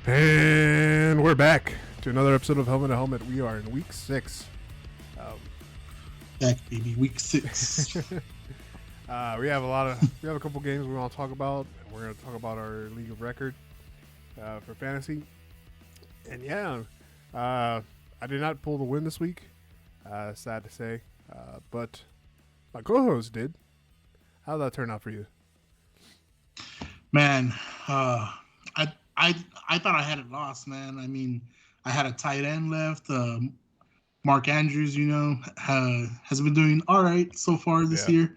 And we're back to another episode of Helmet to Helmet. We are in week 6. Back, baby, week 6. We have a couple games we want to talk about. We're going to talk about our league of record for fantasy. And yeah, I did not pull the win this week. Sad to say, but my co-host did. How did that turn out for you? Man, I thought I had it lost, man. I mean, I had a tight end left. Mark Andrews, has been doing all right so far this year.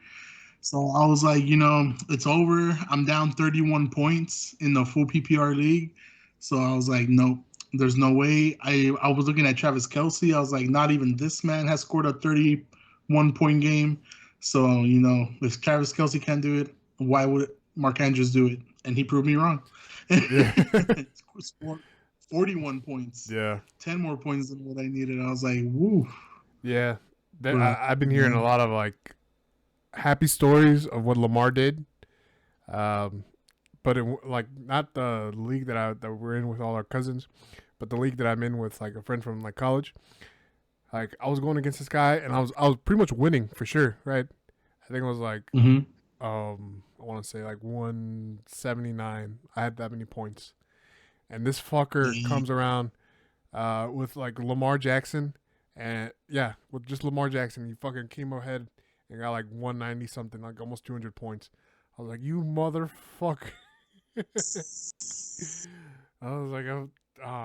So I was like, it's over. I'm down 31 points in the full PPR league. So I was like, nope, there's no way. I was looking at Travis Kelce. I was like, not even this man has scored a 31-point game. So, if Travis Kelce can't do it, why would Mark Andrews do it? And he proved me wrong. Scored 41 points. Yeah. 10 more points than what I needed. I was like, woo. Yeah. I've been hearing a lot of happy stories of what Lamar did. But not the league that we're in with all our cousins, but the league that I'm in with a friend from college. I was going against this guy and I was pretty much winning for sure, right? I think it was I want to say 179. I had that many points. And this fucker comes around with Lamar Jackson. And yeah, with just Lamar Jackson, he fucking came ahead and got 190 something, almost 200 points. I was like, you motherfucker. I was like, oh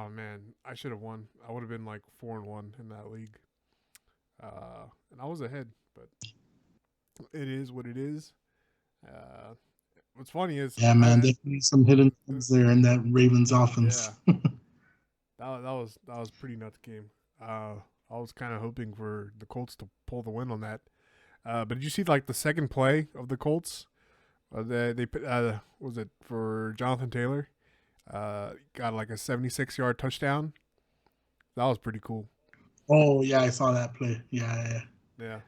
man, I should have won. I would have been 4-1 in that league. And I was ahead, but it is what it is. What's funny is definitely some hidden things there in that Ravens offense. Yeah. that was pretty nuts game. I was kind of hoping for the Colts to pull the win on that. But did you see the second play of the Colts? They put was it for Jonathan Taylor? Got a 76-yard touchdown. That was pretty cool. Oh yeah, I saw that play. Yeah.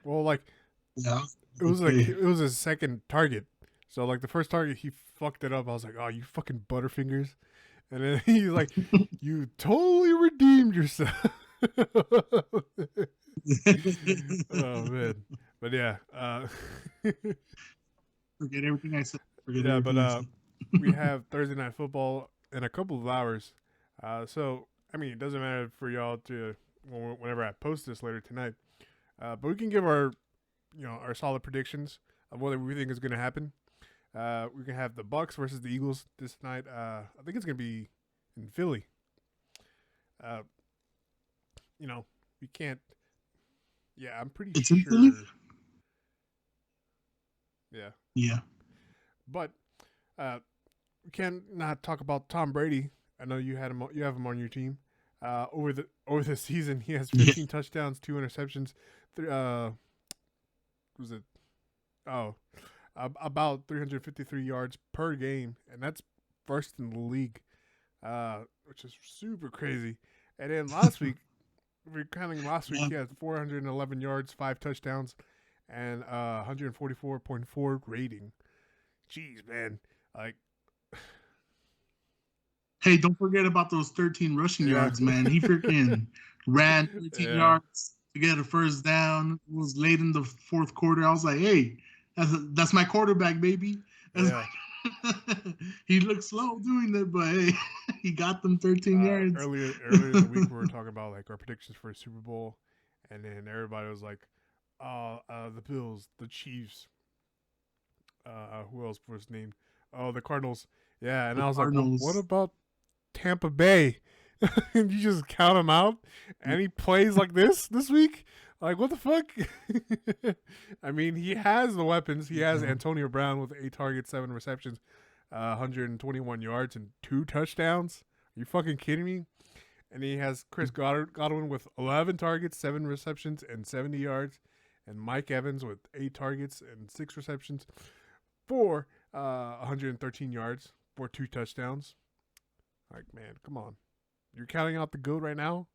Well, it was it was his second target. So the first target he fucked it up. I was like, oh, you fucking butterfingers. And then he's like, you totally redeemed yourself. Oh man. But yeah. Forget everything I said. We have Thursday Night Football in a couple of hours. So I mean, it doesn't matter for y'all to whenever I post this later tonight. But we can give our solid predictions of what we think is going to happen. We can have the Bucks versus the Eagles this night. I think it's going to be in Philly. We can't. Yeah, I'm pretty it's sure. In Philly? Yeah. But we can't not talk about Tom Brady. I know you have him on your team. Over the season, he has 15 touchdowns, 2 interceptions. Was it? Oh, about 353 yards per game, and that's first in the league, which is super crazy. And then last week, he had 411 yards, 5 touchdowns, and 144.4 rating. Jeez, man, Hey, don't forget about those 13 rushing yards, man. He freaking ran 13 yards to get a first down. It was late in the fourth quarter. I was like, hey, that's my quarterback, baby. He looked slow doing it, but hey, he got them 13 yards. Earlier in the week, we were talking about our predictions for the Super Bowl, and then everybody was like, the Bills, the Chiefs, who else was named? Oh, the Cardinals. Yeah, and I was Cardinals. Like, what about Tampa Bay? And you just count him out, and he plays like this week? What the fuck? I mean, he has the weapons. He has Antonio Brown with 8 targets, 7 receptions, 121 yards, and 2 touchdowns. Are you fucking kidding me? And he has Chris Godwin with 11 targets, 7 receptions, and 70 yards, and Mike Evans with 8 targets and 6 receptions for 113 yards for 2 touchdowns. Man, come on. You're counting out the GOAT right now?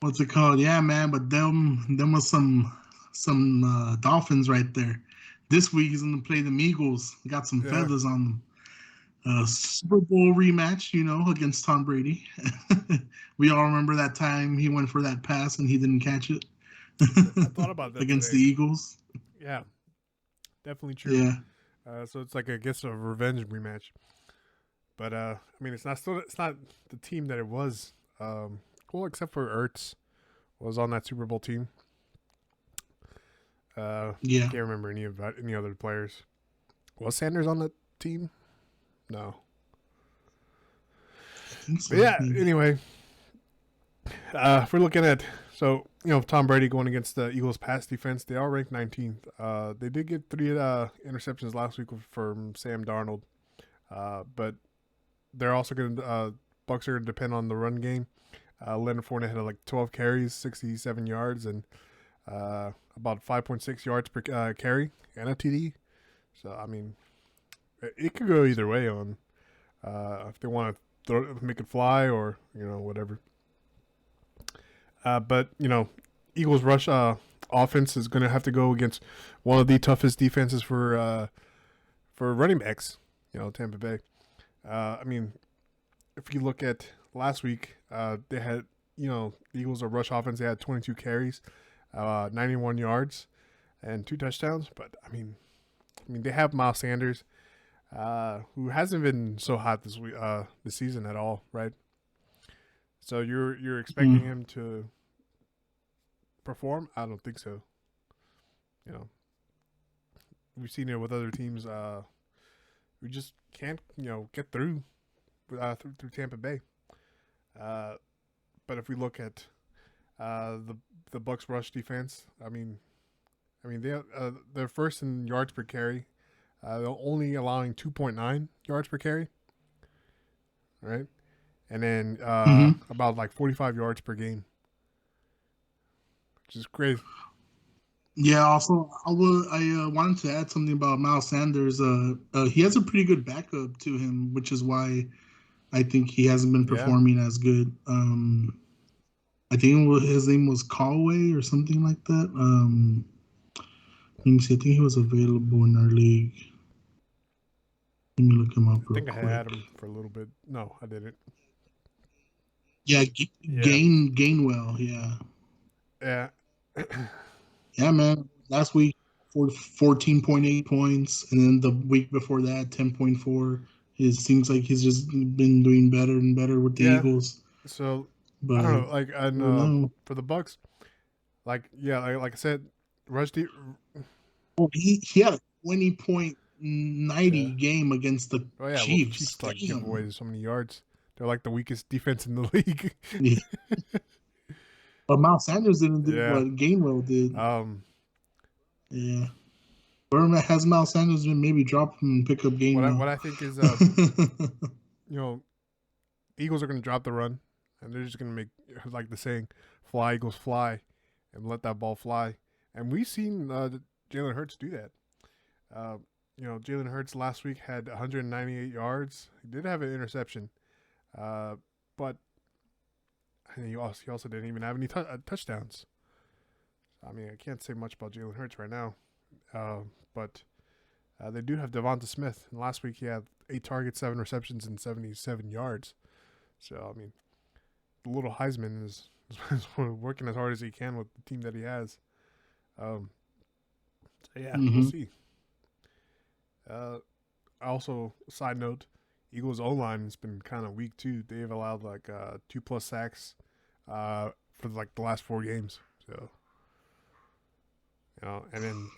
What's it called? Yeah, man, but them was some Dolphins right there. This week he's gonna play the Eagles. Got some feathers on them. Super Bowl rematch, against Tom Brady. We all remember that time he went for that pass and he didn't catch it I thought about that against the today. Eagles. Yeah, definitely true. Yeah, So it's like I guess a revenge rematch. But I mean, it's not the team that it was. Well, except for Ertz was on that Super Bowl team. yeah. Can't remember any other players. Was Sanders on the team? No. I think so. But yeah. Maybe. Anyway, if we're looking at Tom Brady going against the Eagles' pass defense, they are ranked 19th. They did get 3 interceptions last week from Sam Darnold, but they're also going to Bucks are going to depend on the run game. Leonard Fournette had like 12 carries, 67 yards, and about 5.6 yards per carry and a TD. So I mean, it could go either way on if they want to make it fly or whatever. But Eagles rush offense is going to have to go against one of the toughest defenses for running backs. Tampa Bay. I mean, if you look at last week, they had the Eagles a rush offense. They had 22 carries, 91 yards, and 2 touchdowns. But I mean they have Miles Sanders, who hasn't been so hot this season at all, right? So you're expecting him to perform? I don't think so. We've seen it with other teams. We just can't get through Tampa Bay. But if we look at the Bucks rush defense, I mean they're first in yards per carry. They're only allowing 2.9 yards per carry, right? And then about like 45 yards per game, which is crazy. Yeah. Also, I wanted to add something about Miles Sanders. He has a pretty good backup to him, which is why I think he hasn't been performing as good. I think his name was Callaway or something like that. Let me see. I think he was available in our league. Let me look him up real quick. I think I had him for a little bit. No, I didn't. Yeah, Gainwell. Yeah. Yeah. Yeah, man. Last week, 14.8 points, and then the week before that, 10.4. It seems like he's just been doing better and better with the Eagles. So But I don't know, like for the Bucks, like I said, rush deep. Well, he had a 20.90 game against the Chiefs. Well, the Chiefs like give away so many yards. They're like the weakest defense in the league. Yeah. But Miles Sanders didn't do what Gainwell did. Yeah. Where has Miles Sanders been? Maybe drop him and pick up Gainwell. What I think is, Eagles are going to drop the run, and they're just going to make, like the saying, "Fly Eagles fly," and let that ball fly. And we've seen Jalen Hurts do that. Jalen Hurts last week had 198 yards. He did have an interception, but he also didn't even have any touchdowns. I mean, I can't say much about Jalen Hurts right now, but they do have Devonta Smith. And last week he had 8 targets, 7 receptions, and 77 yards. So I mean, the little Heisman is working as hard as he can with the team that he has. So yeah, we'll see. Also, side note, Eagles O-line has been kind of weak too. They've allowed like 2+ sacks for like the last 4 games. So and then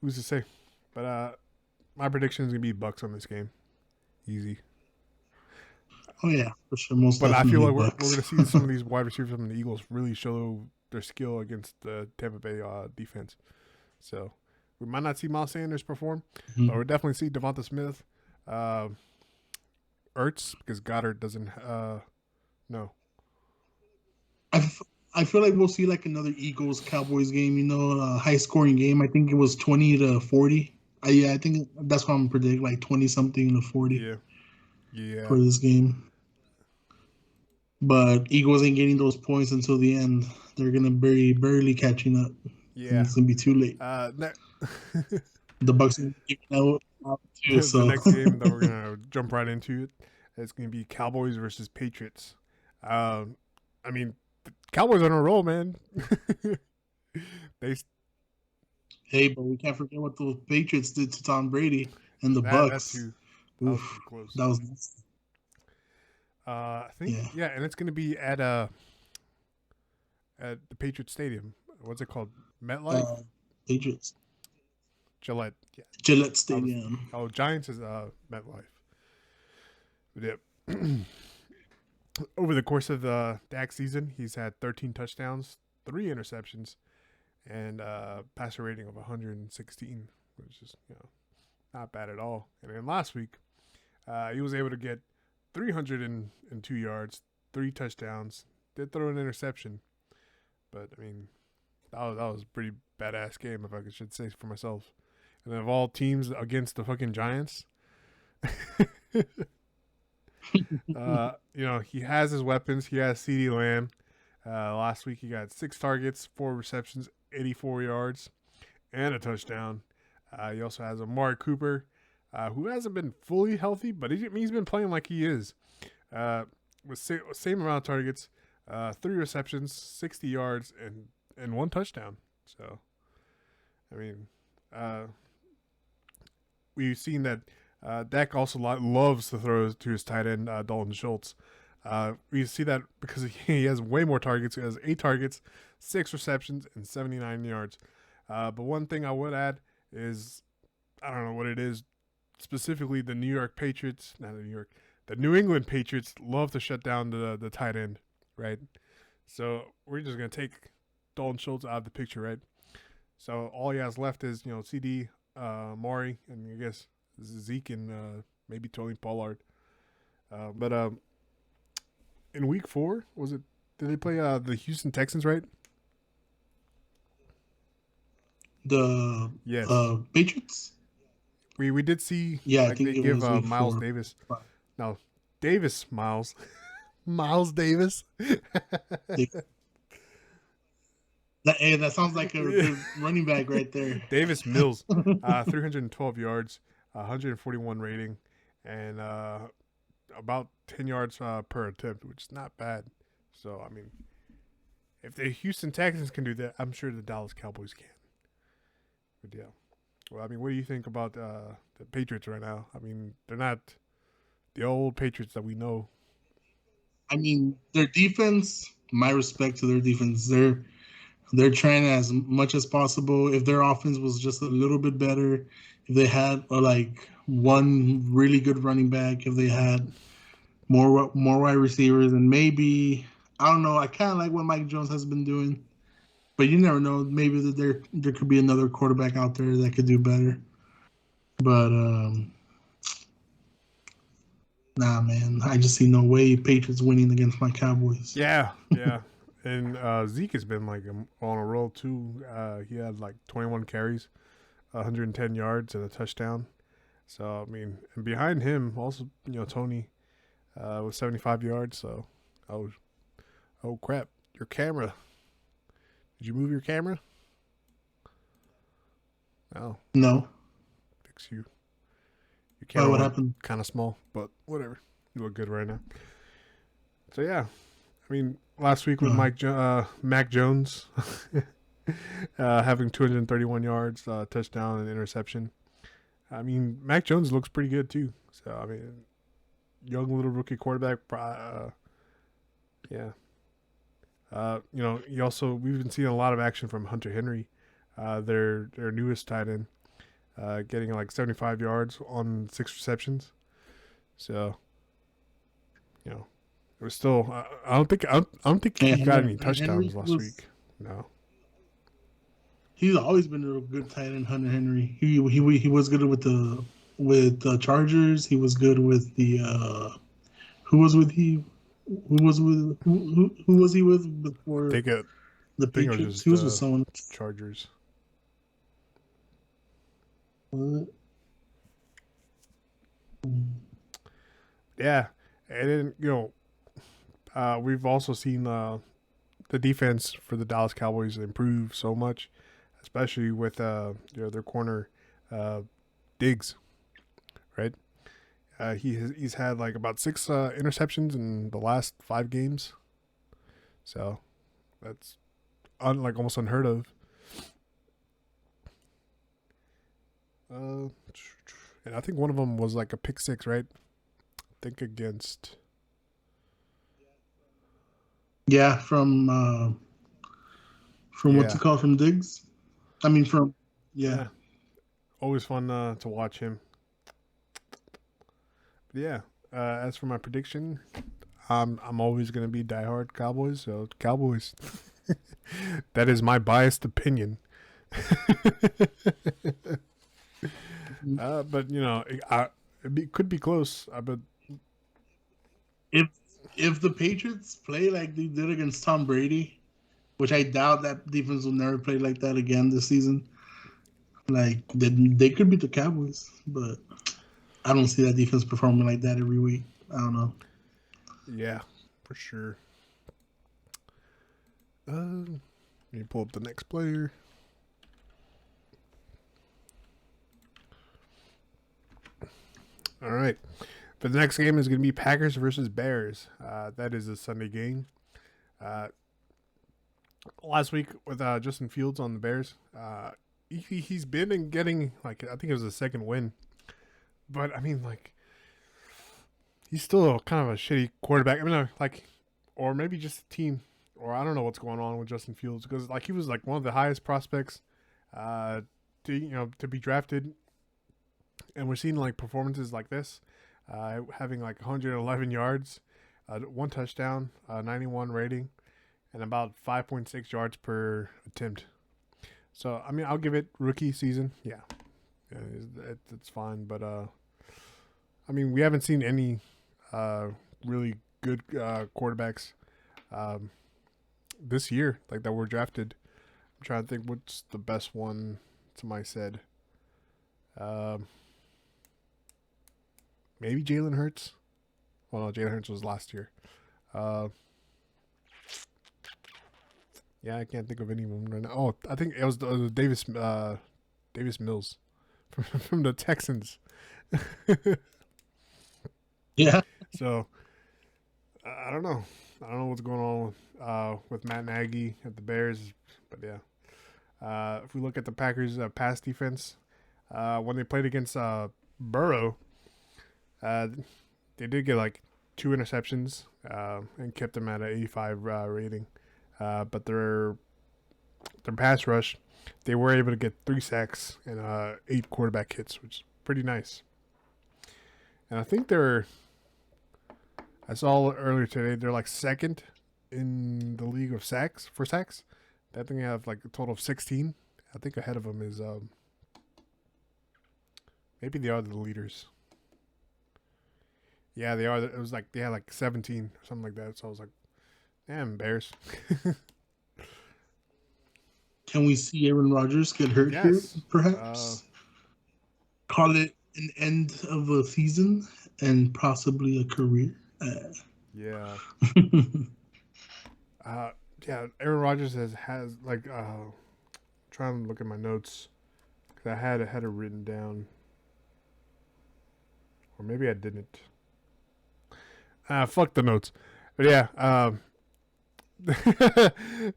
who's to say? But my prediction is gonna be Bucks on this game, easy. Oh yeah, for sure. Most but I feel like we're Bucks. gonna see some of these wide receivers from the Eagles really show their skill against the Tampa Bay defense. So we might not see Miles Sanders perform, but we'll definitely see Devonta Smith, Ertz, because Goddard doesn't no. I feel like we'll see like another Eagles Cowboys game. A high scoring game. I think it was 20-40. I think that's what I'm predicting, like 20-something to 40. Yeah. For this game. But Eagles ain't getting those points until the end. They're gonna barely catching up. Yeah, it's gonna be too late. The Bucks are giving out Too, The so next game that we're gonna jump right into it is gonna be Cowboys versus Patriots. I mean, the Cowboys on a roll, man. they hey, but we can't forget what the Patriots did to Tom Brady and the that Bucks. too. That was pretty Oof, close. that was I think yeah. yeah, and it's gonna be at the Patriot Stadium. What's it called? MetLife, Patriots Gillette. Yeah. Gillette Oh, Stadium. Giants is MetLife. But yeah. Over the course of the Dak season, he's had 13 touchdowns, 3 interceptions, and passer rating of 116, which is not bad at all. And then last week, he was able to get 302 yards, 3 touchdowns. Did throw an interception, but I mean, that was a pretty badass game, if I should say for myself. And of all teams against the fucking Giants, he has his weapons. He has CeeDee Lamb. Last week he got 6 targets, 4 receptions, 84 yards, and a touchdown. He also has Amari Cooper, who hasn't been fully healthy, but he's been playing like he is. With same amount of targets, 3 receptions, 60 yards, and 1 touchdown. So, I mean, we've seen that Dak also loves to throw to his tight end, Dalton Schultz. We see that because he has way more targets. He has 8 targets, 6 receptions, and 79 yards. But one thing I would add is, I don't know what it is, specifically the New England Patriots love to shut down the tight end, right? So we're just going to take Dalton Schultz out of the picture, right? So all he has left is, CD, Maury, and I guess Zeke and maybe Tony Pollard. But in week 4, did they play the Houston Texans, right? The Yes. Patriots. We did see, yeah, I think they it give was week Miles 4. Davis. No, Miles. Miles Davis. That sounds like a good running back right there. Davis Mills, 312 yards, 141 rating, and about 10 yards per attempt, which is not bad. So, I mean, if the Houston Texans can do that, I'm sure the Dallas Cowboys can. But yeah. Well, I mean, what do you think about the Patriots right now? I mean, they're not the old Patriots that we know. I mean, their defense, my respect to their defense. They're trying as much as possible. If their offense was just a little bit better, if they had like one really good running back, if they had more wide receivers, and maybe, I don't know, I kind of like what Mike Jones has been doing, but you never know. Maybe there could be another quarterback out there that could do better. But nah, man, I just see no way Patriots winning against my Cowboys. Yeah. And Zeke has been like on a roll too. He had like 21 carries, 110 yards, and a touchdown. So I mean, and behind him also, Tony with 75 yards. So, oh crap, your camera. Did you move your camera? No. Fix you. Your camera what happened? Kind of small, but whatever. You look good right now. So yeah, I mean, last week with Mac Jones having 231 yards, touchdown, and interception. I mean, Mac Jones looks pretty good too. So I mean, young little rookie quarterback. Yeah. We've been seeing a lot of action from Hunter Henry, their newest tight end, getting like 75 yards on 6 receptions. So, it was still. I don't think he got any touchdowns last week. No. He's always been a good tight end, Hunter Henry. He was good with the Chargers. He was good with the who was he with before the Patriots? He was with someone. Chargers. Yeah, and then we've also seen the defense for the Dallas Cowboys improve so much, especially with their corner Diggs. right? He's had like about 6 interceptions in the last 5 games, so that's like almost unheard of. And I think one of them was like a pick six, right? I think against. Yeah, from what's it Yeah, called, from Diggs. I mean, from yeah. yeah. Always fun to watch him. But yeah. As for my prediction, I'm always gonna be diehard Cowboys. So Cowboys. That is my biased opinion. But you know, could be close. But If if the Patriots play like they did against Tom Brady, which I doubt that defense will never play like that again this season, like they could beat the Cowboys, but I don't see that defense performing like that every week. I don't know. yeah, for sure. Let me pull up the next player. All right. But the next game is going to be Packers versus Bears. That is a Sunday game. Last week with Justin Fields on the Bears, he's been and getting, like, I think it was a second win. But, I mean, like, he's still kind of a shitty quarterback. I mean, like, or maybe just the team, or I don't know what's going on with Justin Fields, because, like, he was, like, one of the highest prospects to be drafted. And we're seeing, like, performances like this, having, like, 111 yards, 1 touchdown, 91 rating, and about 5.6 yards per attempt. So, I mean, I'll give it rookie season. Yeah, it's fine. But, I mean, we haven't seen any really good quarterbacks this year, like, that were drafted. I'm trying to think what's the best one, somebody said. Maybe Jalen Hurts. Well, no, Jalen Hurts was last year. Yeah, I can't think of any of them right now. Oh, I think it was Davis Mills from the Texans. Yeah, So I don't know. I don't know what's going on with Matt Nagy at the Bears, but yeah. If we look at the Packers' pass defense, when they played against Burrow, they did get like 2 interceptions and kept them at an 85 rating. But their pass rush, they were able to get 3 sacks and 8 quarterback hits, which is pretty nice. And I think I saw earlier today, they're like second in the league of sacks for sacks. I think they have like a total of 16. I think ahead of them is maybe they are the leaders. Yeah, they are. It was like they had like 17 or something like that. So I was like, damn, Bears. can we see Aaron Rodgers get hurt here? Yes. Perhaps call it an end of a season and possibly a career. Yeah. Yeah. Aaron Rodgers has like trying to look at my notes because I had it written down, or maybe I didn't. Fuck the notes. But yeah,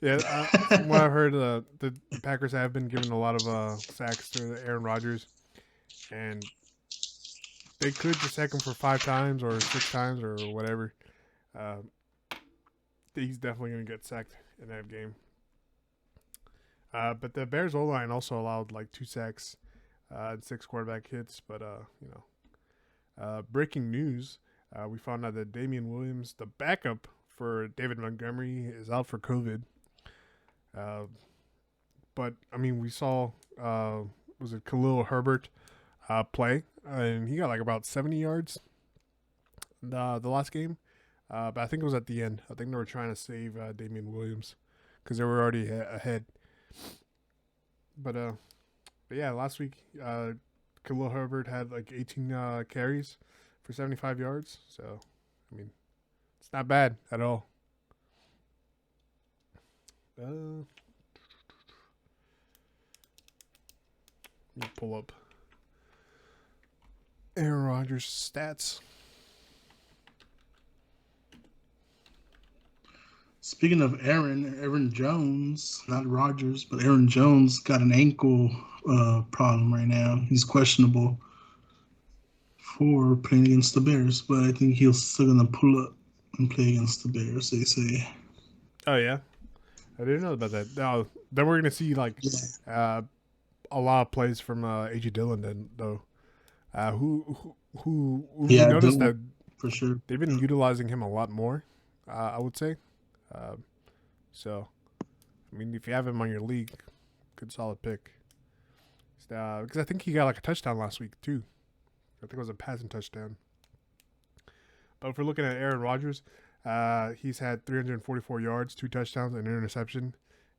yeah. From what I've heard, the Packers have been given a lot of sacks to Aaron Rodgers, and they could just sack him for 5 times or 6 times or whatever. He's definitely going to get sacked in that game. But the Bears O line also allowed like 2 sacks and 6 quarterback hits. But breaking news: we found out that Damian Williams, the backup for David Montgomery, is out for COVID. But I mean, we saw was it Khalil Herbert play, and he got like about 70 yards the last game. But I think it was at the end. I think they were trying to save Damian Williams because they were already ahead. But yeah, last week Khalil Herbert had like 18 carries for 75 yards. So, I mean, it's not bad at all. Let me pull up Aaron Rodgers stats. Speaking of Aaron Jones, not Rodgers, but Aaron Jones got an ankle problem right now. He's questionable for playing against the Bears, but I think he's still gonna pull up and play against the Bears. They say. Oh yeah, I didn't know about that. Now then we're gonna see like Yeah. a lot of plays from AJ Dillon. Then though, who we Yeah, noticed that Dillon, for sure. they've been utilizing him a lot more. I would say. Uh, so, I mean, if you have him on your league, good solid pick. Because I think he got like a touchdown last week too. I think it was a passing touchdown. But if we're looking at Aaron Rodgers, he's had 344 yards, 2 touchdowns, and an interception,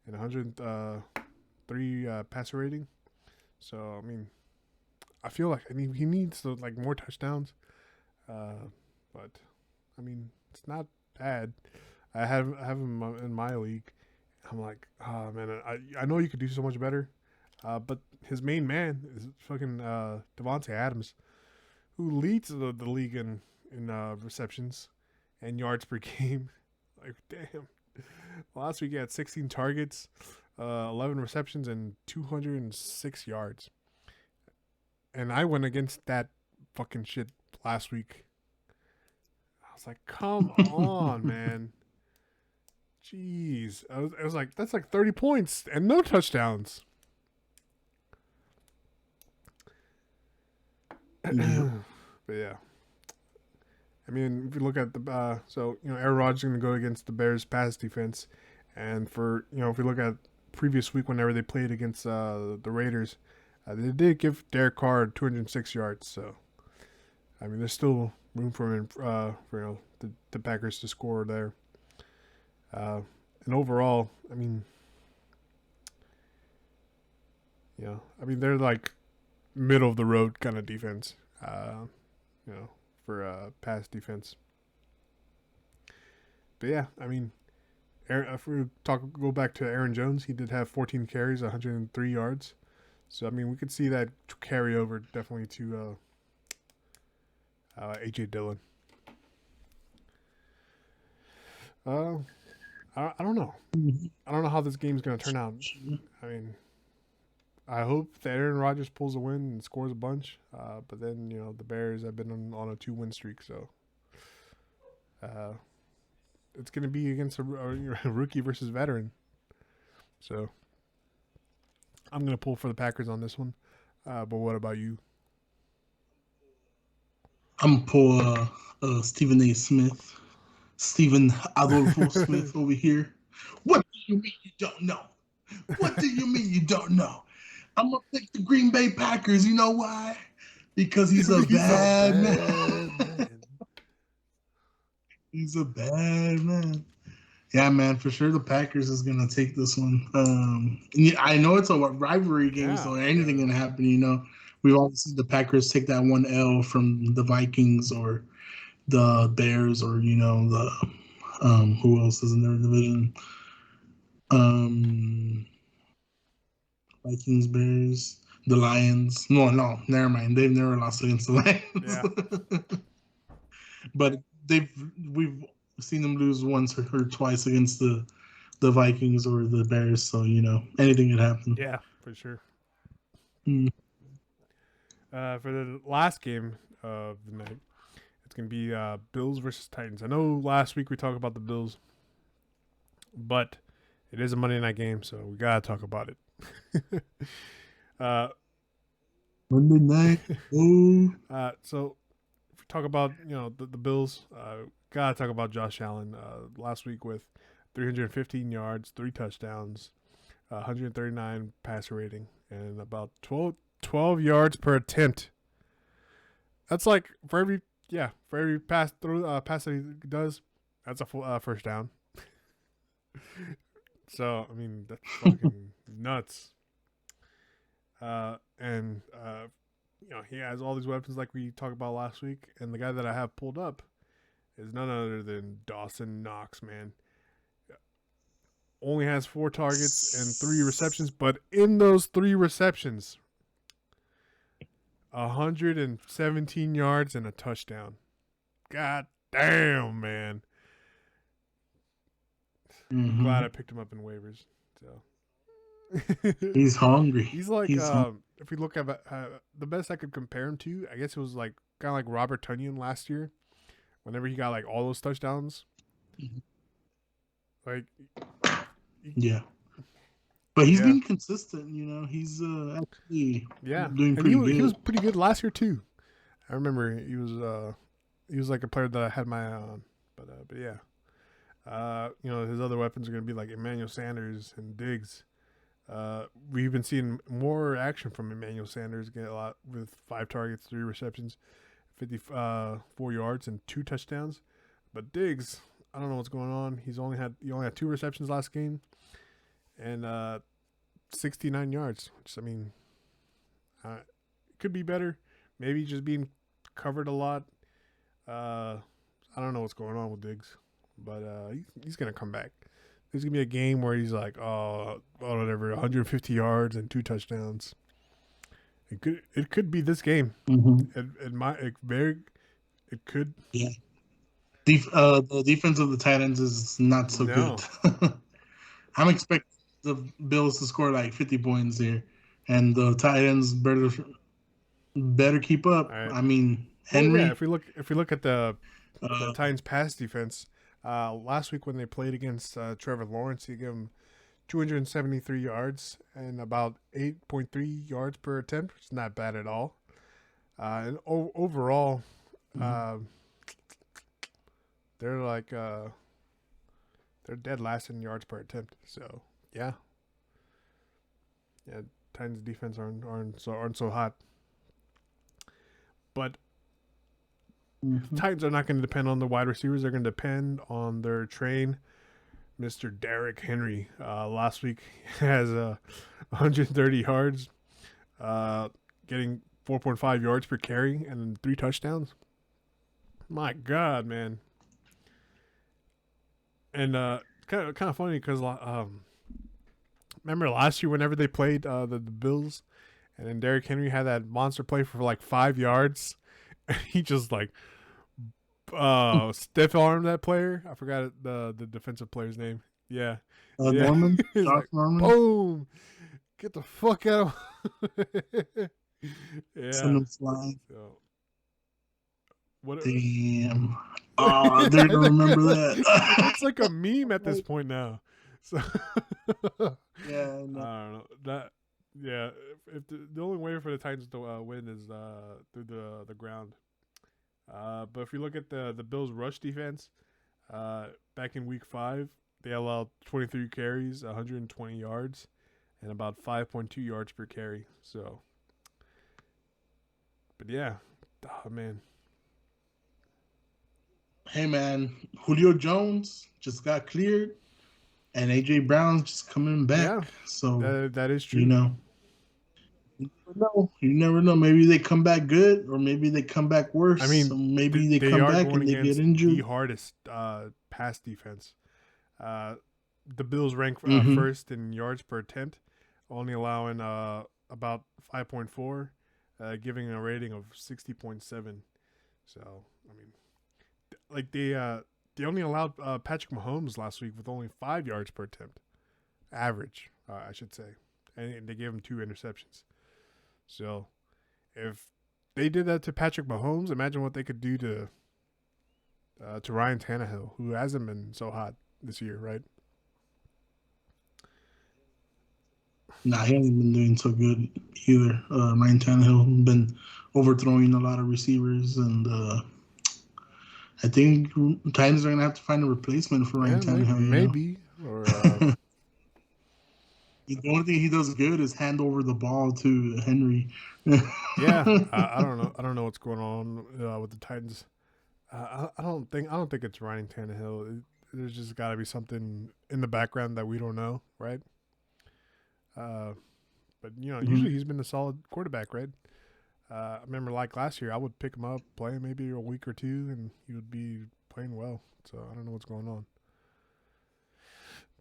and 103 passer rating. So I mean, I feel like he needs like more touchdowns. But I mean, it's not bad. I have him in my league. I'm like, oh man, I know you could do so much better. But his main man is fucking Devontae Adams, who leads the league in receptions and yards per game. Like, damn. Last week he had 16 targets, 11 receptions, and 206 yards. And I went against that fucking shit last week. I was like, come on, man. Jeez. I was like, that's like 30 points and no touchdowns. Yeah. But yeah. I mean, if you look at the so Aaron Rodgers is going to go against the Bears' pass defense, and for if we look at previous week whenever they played against the Raiders, they did give Derek Carr 206 yards. So, I mean, there's still room for him for the Packers to score there. And overall, I mean, they're like middle of the road kind of defense. For pass defense. But yeah, I mean, if we go back to Aaron Jones, he did have 14 carries, 103 yards. So I mean, we could see that carry over definitely to AJ Dillon. I don't know. I don't know how this game's gonna turn out. I mean, I hope that Aaron Rodgers pulls a win and scores a bunch. But then, the Bears have been on a 2-win streak. So it's going to be against a rookie versus veteran. So I'm going to pull for the Packers on this one. But what about you? I'm pull Stephen A. Smith. Stephen Adolfo Smith over here. What do you mean you don't know? What do you mean you don't know? I'm gonna pick the Green Bay Packers. You know why? Because he's a bad man. He's a bad man. Yeah, man, for sure the Packers is gonna take this one. I know it's a rivalry game, so anything can happen. We've all seen the Packers take that 1 L from the Vikings or the Bears or the who else is in their division? Vikings, Bears, the Lions. No, never mind. They've never lost against the Lions. Yeah. But we've seen them lose once or twice against the Vikings or the Bears. So anything could happen. Yeah, for sure. For the last game of the night, it's gonna be Bills versus Titans. I know last week we talked about the Bills, but it is a Monday night game, so we gotta talk about it. Monday night. So if we talk about the Bills, gotta talk about Josh Allen. Last week with 315 yards, 3 touchdowns, 139 passer rating, and about 12 yards per attempt. That's like for every pass that he does, that's a full first down. So I mean that's fucking nuts. And he has all these weapons like we talked about last week, and the guy that I have pulled up is none other than Dawson Knox, man. Only has 4 targets and 3 receptions, but in those 3 receptions, 117 yards and a touchdown. God damn, man. Hmm. Glad I picked him up in waivers. So He's hungry. he's like, He's hungry. if we look at the best I could compare him to, I guess it was like kind of like Robert Tunyon last year. Whenever he got like all those touchdowns, like Yeah. But he's yeah, been consistent, you know. He's actually yeah, doing and pretty he was good. pretty good last year too. I remember he was like a player that I had my eye on, but yeah, you know his other weapons are gonna be like Emmanuel Sanders and Diggs. We've been seeing more action from Emmanuel Sanders, get a lot with 5 targets, 3 receptions, 54 yards, and 2 touchdowns. But Diggs, I don't know what's going on. He only had 2 receptions last game, and 69 yards. Which I mean, it could be better. Maybe just being covered a lot. I don't know what's going on with Diggs, but he's gonna come back. There's gonna be a game where he's like, oh, whatever, 150 yards and 2 touchdowns. It could be this game. Hmm. It could. Yeah. The defense of the Titans is not so good. No, I'm expecting the Bills to score like 50 points here, and the Titans better keep up. all right. I mean, Well, yeah. Henry. If we look at the Uh, Titans' pass defense, last week when they played against Trevor Lawrence, he gave him 273 yards and about 8.3 yards per attempt, which is not bad at all. And overall, mhm. uh, they're like they're dead last in yards per attempt. So yeah, yeah. Titans defense aren't so hot, but Titans are not going to depend on the wide receivers. They're going to depend on their train, Mr. Derrick Henry. Last week has 130 yards, uh, getting 4.5 yards per carry and 3 touchdowns. My God, man. And kind of funny because remember last year whenever they played the Bills, and then Derrick Henry had that monster play for like 5 yards, and he just like stiff armed that player. I forgot the defensive player's name. Yeah, yeah. Norman, He's Josh like, Norman, boom, get the fuck out of. send Yeah. him flying. So what? Damn. Oh, I didn't remember that. It's like a meme at this point now. So Yeah, I no. don't know that. Yeah, if the only way for the Titans to win is through the ground. But if you look at the Bills' rush defense, back in Week 5, they allowed 23 carries, 120 yards, and about 5.2 yards per carry. So, but yeah, oh man, Hey man, Julio Jones just got cleared, and AJ Brown's just coming back. yeah, So that is you true. know, you never know. You never know. Maybe they come back good, or maybe they come back I worse. So mean, maybe they they come are back going and they get against the injured. hardest pass defense. Uh, the Bills rank Mm-hmm. first in yards per attempt, only allowing about 5.4, giving a rating of 60.7. So I mean, like they only allowed Patrick Mahomes last week with only 5 yards per attempt, average, I should say, and they gave him 2 interceptions. So if they did that to Patrick Mahomes, imagine what they could do to Ryan Tannehill, who hasn't been so hot this year, right? Nah, he hasn't been doing so good either. Ryan Tannehill been overthrowing a lot of receivers, and I think Titans are gonna have to find a replacement for Ryan Yeah, Tannehill. You maybe or know, the only thing he does good is hand over the ball to Henry. yeah. I don't know. I don't know what's going on with the Titans. I don't think it's Ryan Tannehill. There's just got to be something in the background that we don't know, right? Uh, but usually Mhm. he's been a solid quarterback, right? I remember like last year, I would pick him up, play him maybe a week or two, and he would be playing well. So I don't know what's going on.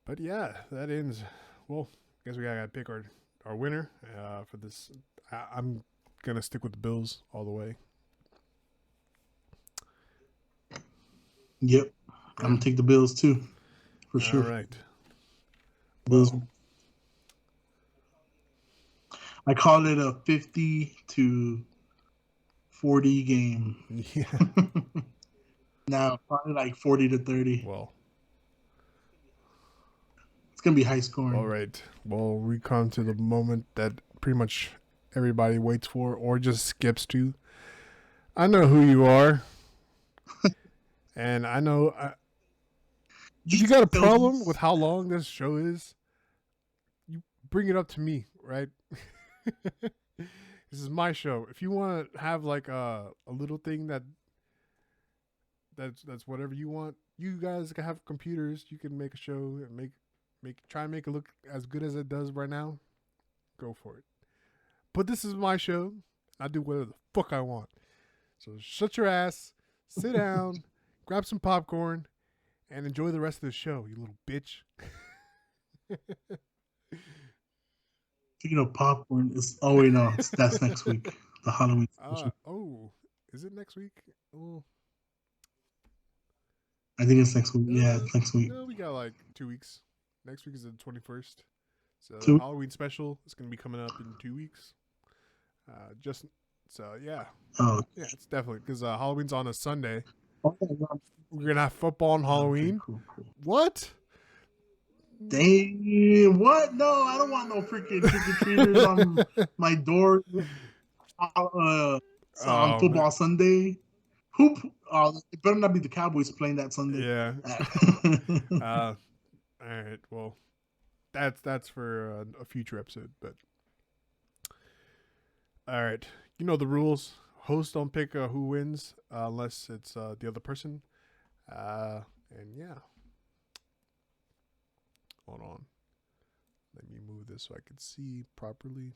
But yeah, that ends. Well, I guess we gotta pick our winner for this. I'm gonna stick with the Bills all the way. Yep. I'm going to take the Bills too, for sure. All right. Bills. Well, I call it a 50-40 game. yeah. Now, probably like 40-30. Well. It's going to be high scoring. All right. Well, we come to the moment that pretty much everybody waits for or just skips to. I know who you are. And I know... if you got a problem with how long this show is, you bring it up to me, right? This is my show. If you want to have like a little thing that's whatever you want, you guys can have computers. You can make a show and try and make it look as good as it does right now. Go for it. But this is my show. I do whatever the fuck I want. So shut your ass, sit down, grab some popcorn, and enjoy the rest of the show, you little bitch. Speaking of popcorn, that's next week. The Halloween special. Is it next week? Oh, I think it's next week. Yeah, it's next week. No, we got like 2 weeks. Next week is the 21st. So Two- Halloween special is going to be coming up in 2 weeks. Yeah, Oh, it's definitely because Halloween's on a Sunday. okay. We're gonna have football on Halloween. Cool. What? Dang, what? No, I don't want no freaking trick-or-treaters on my door on football man. Sunday. It better not be the Cowboys playing that Sunday. Yeah. All right. Well, that's for a future episode. But all right, you know the rules. Hosts don't pick who wins unless it's the other person. And yeah. Hold on. Let me move this so I can see properly.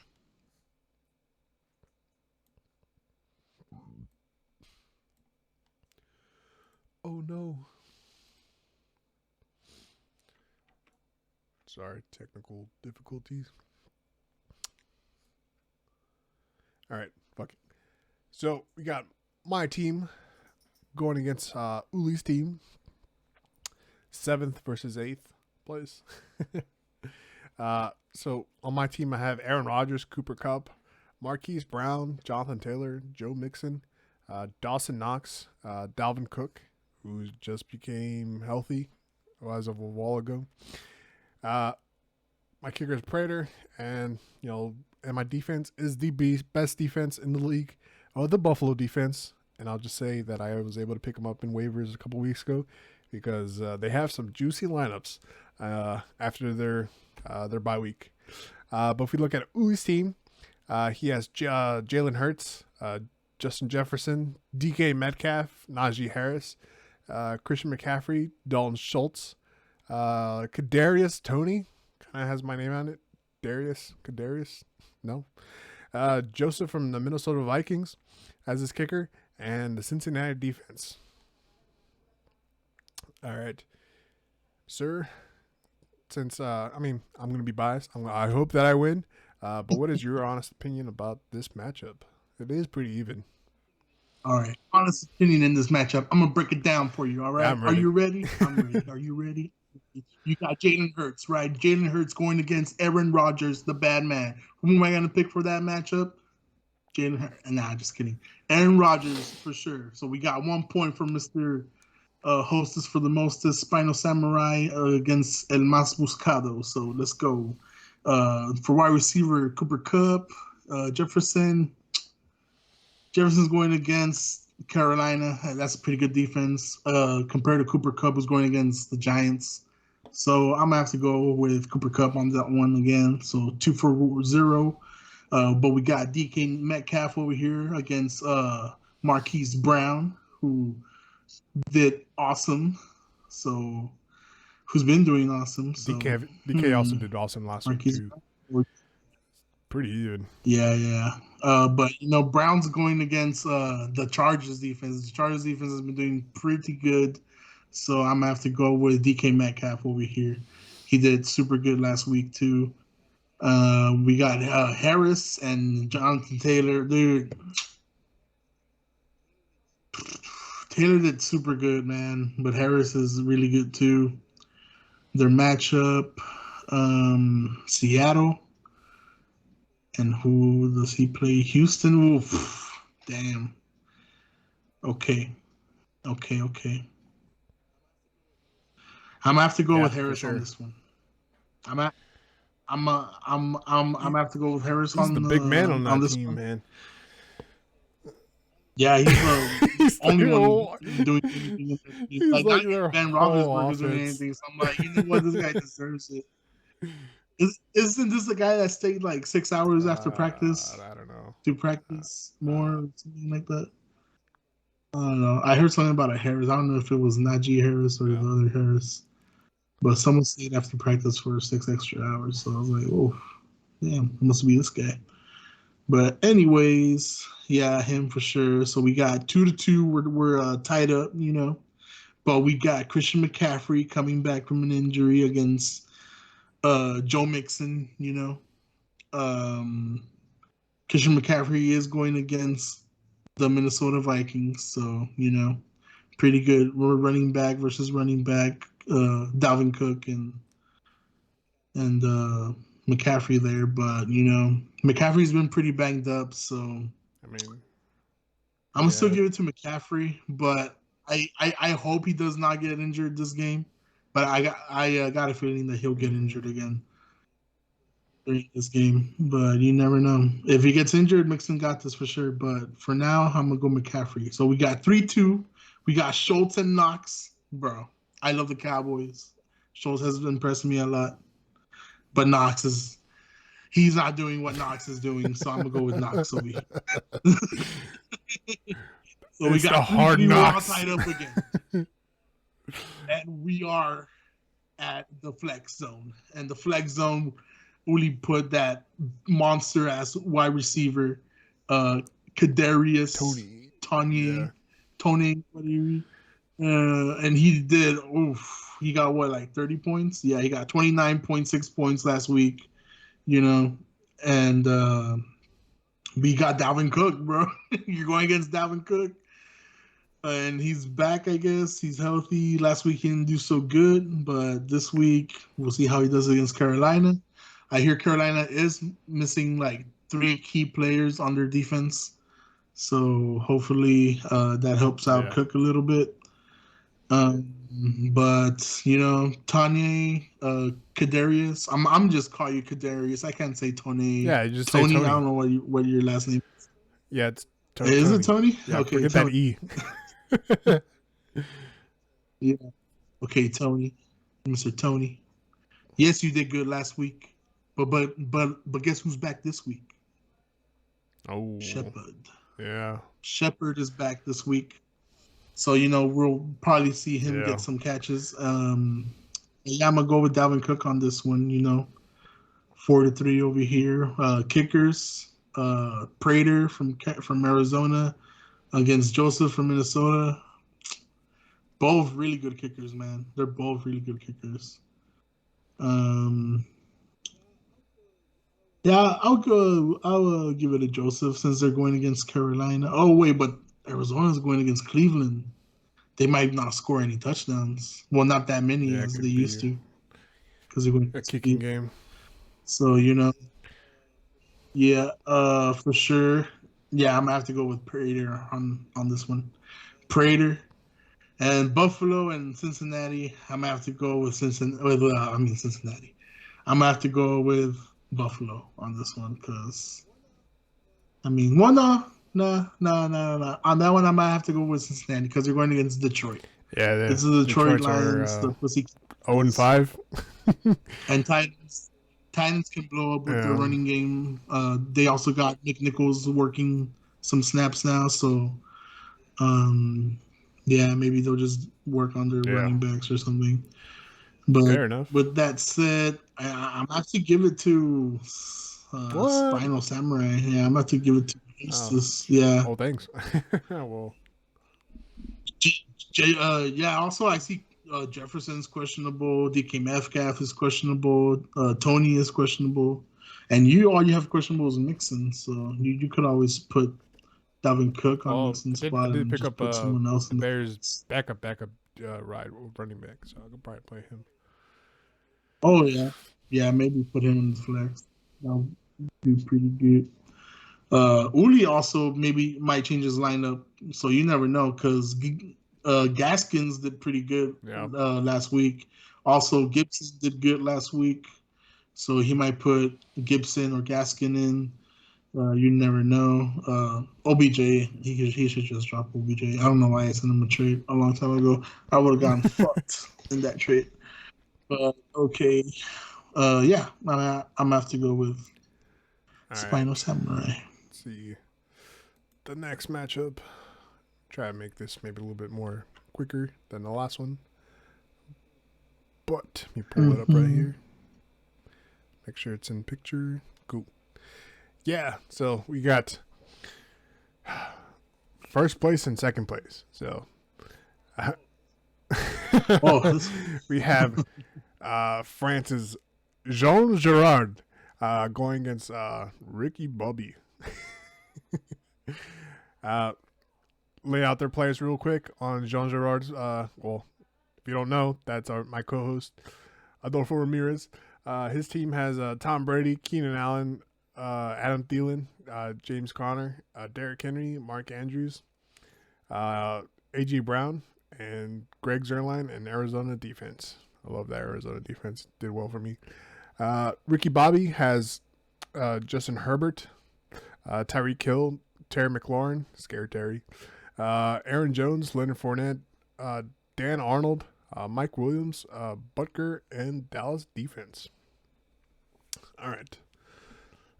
Oh no. Sorry, technical difficulties. All right, fuck it. So we got my team going against Uli's team. 7th versus 8th place. So on my team, I have Aaron Rodgers, Cooper Kupp, Marquise Brown, Jonathan Taylor, Joe Mixon, Dawson Knox, Dalvin Cook, who just became healthy as of a while ago. My kicker is Prater, and my defense is the best defense in the league, the Buffalo defense. And I'll just say that I was able to pick them up in waivers a couple weeks ago because they have some juicy lineups after their bye week. But if we look at Uli's team, he has Jalen Hurts, Justin Jefferson, DK Metcalf, Najee Harris, Christian McCaffrey, Dalton Schultz, Kadarius Toney, kind of has my name on it. Kadarius, no. Joseph from the Minnesota Vikings as his kicker, and the Cincinnati defense. All right, sir. Since I'm going to be biased. I hope that I win. But what is your honest opinion about this matchup? It is pretty even. All right, honest opinion in this matchup. I'm gonna break it doam for you. All right, I'm ready. Are you ready? I'm ready. Are you ready? You got Jalen Hurts, right? Jalen Hurts going against Aaron Rodgers, the bad man. Who am I gonna pick for that matchup? Jalen Hurts. Nah, just kidding. Aaron Rodgers for sure. So we got 1 point for Mr. Hostess for the Mostest, Spinal Samurai against El Mas Buscado. So let's go. For wide receiver, Cooper Kupp, Jefferson's going against Carolina. That's a pretty good defense compared to Cooper Kupp, who's going against the Giants. So I'm going to have to go with Cooper Kupp on that one again. So 2 for 0. But we got DK Metcalf over here against Marquise Brown, who did awesome. So who's been doing awesome. So, DK also did awesome last week too. Pretty even. Yeah. But Brown's going against the Chargers defense. The Chargers defense has been doing pretty good. So I'm gonna have to go with DK Metcalf over here. He did super good last week too. We got Harris and Jonathan Taylor. Dude, Taylor did super good, man, but Harris is really good too. Their matchup, Seattle, and who does he play? Houston. Oof, damn. Okay, okay. I'm gonna have to go Yeah, with for Harris sure. on this one. I'm at, I'm gonna have to go with Harris He's the big man on that this team, one. man. Yeah, he's the He's only their one whole, doing anything in their team. he's Like not like even their Ben whole Roethlisberger is doing offense. anything. So I'm like, you know what, this guy deserves it. Isn't this the guy that stayed like 6 hours after practice I don't know. to practice more or something like that? I don't know. I heard something about a Harris. I don't know if it was Najee Harris or Yeah. the other Harris, but someone stayed after practice for 6 extra hours. So I was like, oh, damn, it must be this guy. But anyways, yeah, him for sure. So we got 2-2. We're tied up, you know. But we got Christian McCaffrey coming back from an injury against Joe Mixon, you know. Um, Christian McCaffrey is going against the Minnesota Vikings, so you know, pretty good. We're running back versus running back, Dalvin Cook and McCaffrey there, but you know, McCaffrey's been pretty banged up, so I mean, I'm gonna still yeah. give it to McCaffrey, but I hope he does not get injured this game. But I got a feeling that he'll get injured again during this game. But you never know. If he gets injured, Mixon got this for sure. But for now, I'm gonna go McCaffrey. So we got 3-2. We got Schultz and Knox, bro. I love the Cowboys. Schultz has impressed me a lot, but Knox is he's not doing what Knox is doing. So I'm gonna go with Knox over here. So we It's the got hard 3-3. We're all knocks. tied up again. And we are at the flex zone. And the flex zone only put that monster ass wide receiver, Kadarius Tony. Tony, Yeah. Tony, whatever. And he did. Oof, he got what, like 30 points? Yeah, he got 29.6 points last week. You know, and we got Dalvin Cook, bro. You're going against Dalvin Cook. And he's back, I guess. He's healthy. Last week he didn't do so good, but this week we'll see how he does against Carolina. I hear Carolina is missing like 3 key players on their defense, so hopefully that helps out Yeah. Cook a little bit. But you know, Tanya, Kadarius. I'm just call you Kadarius. I can't say Tony. Yeah, you just Tony. say Tony. I don't know what your last name is. Yeah, it's Is it Tony? Yeah, Okay, forget Tony. that E. Yeah. Okay, Tony, Mr. Tony. Yes, you did good last week, but guess who's back this week? Oh. Shepard. Yeah. Shepard is back this week, so you know we'll probably see him Yeah. get some catches. Yeah, I'm gonna go with Dalvin Cook on this one. You know, 4-3 over here. Kickers. Prater from Arizona against Joseph from Minnesota. Both really good kickers, man. They're both really good kickers. Yeah, I'll give it to Joseph since they're going against Carolina. Oh wait, but Arizona's going against Cleveland. They might not score any touchdowns. Well, not that many Yeah, it as could they be used to, because they're going a against kicking Cleveland. game. So you know, yeah, for sure. Yeah, I'm gonna have to go with Prater on this one. Prater. And Buffalo and Cincinnati, I'm gonna have to go with Cincinnati. I'm gonna have to go with Buffalo on this one because well, no. On that one, I might have to go with Cincinnati because they're going against Detroit. Yeah, This is the Detroit Detroit's Lions, the are Pussy 0-5. and Titans. Titans can blow up with their Yeah. running game. They also got Nick Nichols working some snaps now, so yeah, maybe they'll just work on their Yeah. running backs or something. But Fair enough. with that said, I'm actually give it to What? Spinal Samurai. Yeah, I'm about to give it to Aces. Yeah. Oh, thanks. Well, Yeah. Also, I see Jefferson's questionable. DK Metcalf is questionable. Tony is questionable. And all you have questionable is Mixon, so you could always put Dalvin Cook on Oh, Mixon's I spot did and pick just up put someone else the in the Bears flex. backup running back, so I could probably play him. Oh yeah, maybe put him in the flex. That'll be pretty good. Uli also maybe might change his lineup, so you never know because Gaskins did pretty good Yeah. last week. Also, Gibson did good last week, so he might put Gibson or Gaskin in. You never know. OBJ, he should just drop OBJ. I don't know why I sent him a trade a long time ago. I would have gotten fucked in that trade. But okay, yeah, I'm gonna have to go with All right. Spinal Samurai. Let's see the next matchup. Try to make this maybe a little bit more quicker than the last one. But let me pull it up right here. Make sure it's in picture. Cool. Yeah, so we got first place and second place. So we have France's Jean Girard going against Ricky Bobby. Lay out their players real quick on Jean Girard's. Well, if you don't know, that's my co-host, Adolfo Ramirez. His team has Tom Brady, Keenan Allen, Adam Thielen, James Conner, Derrick Henry, Mark Andrews, A.J. Brown, and Greg Zuerlein and Arizona defense. I love that Arizona defense. Did well for me. Ricky Bobby has Justin Herbert, Tyreek Hill, Terry McLaurin, Scare Terry, Aaron Jones, Leonard Fournette, Dan Arnold, Mike Williams, Butker, and Dallas defense. All right.